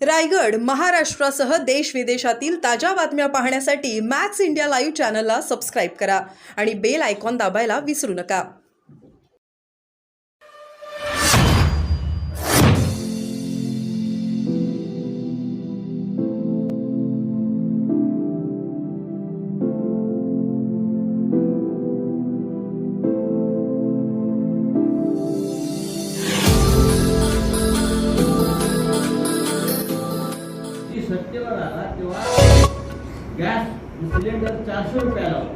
रायगड, महाराष्ट्रासह देश विदेशातील ताज्या बातम्या पाहण्यासाठी मॅक्स इंडिया लाईव्ह चॅनलला सबस्क्राईब करा आणि बेल आयकॉन दाबायला विसरू नका. सत्तेवर आला तेव्हा गॅस सिलेंडर 400 रुपयाला होता.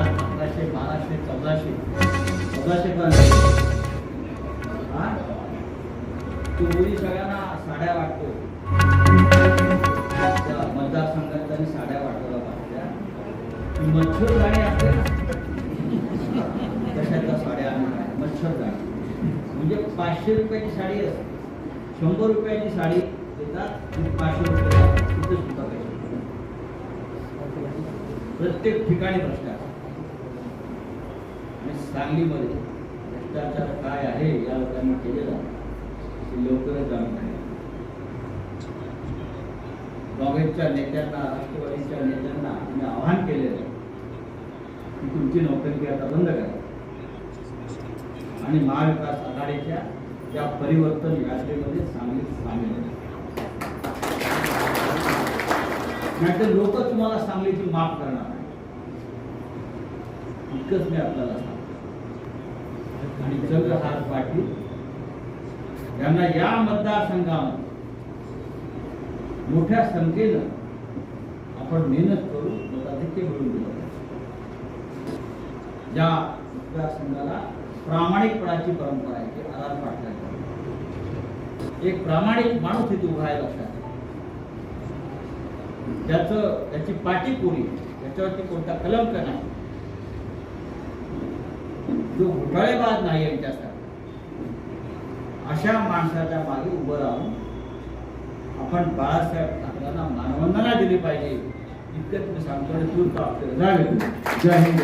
आज 1500, 1200, 1400 तो मुली सगळ्यांना साड्या वाटतो. त्या मतदारसंघात साड्या वाटवल्या पाहिजे. मच्छरदाणी असते तशातल्या साड्या मच्छरदाणी म्हणजे 500 रुपयाची साडी असते, 100 रुपयाची साडी देतात, 500 रुपये तिथे सुद्धा पैसे. प्रत्येक ठिकाणी भ्रष्टाचार. आणि सांगलीमध्ये भ्रष्टाचार काय आहे या लोकांनी केलेला ते लवकरच जाणून घ्या. काँग्रेसच्या नेत्यांना, राष्ट्रवादीच्या नेत्यांना आम्ही आवाहन केलेलं आहे की तुमची नोकरी आता बंद करा आणि महाविकास आघाडीच्या या परिवर्तन यात्रेमध्ये सामील आहे. नाहीतर लोक तुम्हाला सांगलीची माफ करणार नाही, इतकंच मी आपल्याला सांगतो. आणि चंद्रहार पाटील यांना या मतदारसंघामध्ये मोठ्या संख्येनं आपण मेहनत करू मताधिक्य मिळवून दिलं. या मतदारसंघाला प्रामाणिकपणाची परंपरा आहे की आधार पाटलांची. एक प्रामाणिक माणूस इथे उभा आहे लक्षात. त्याची पाठी कोणी, त्याच्यावरती कोणता कलंक नाही, जो घोटाळेबाज नाही यांच्यासाठी, अशा माणसाच्या मागे उभं राहून आपण बाळासाहेब ठाकरेंना मानवंदना दिली पाहिजे. इतकंच मी सांगतो. जय हिंद.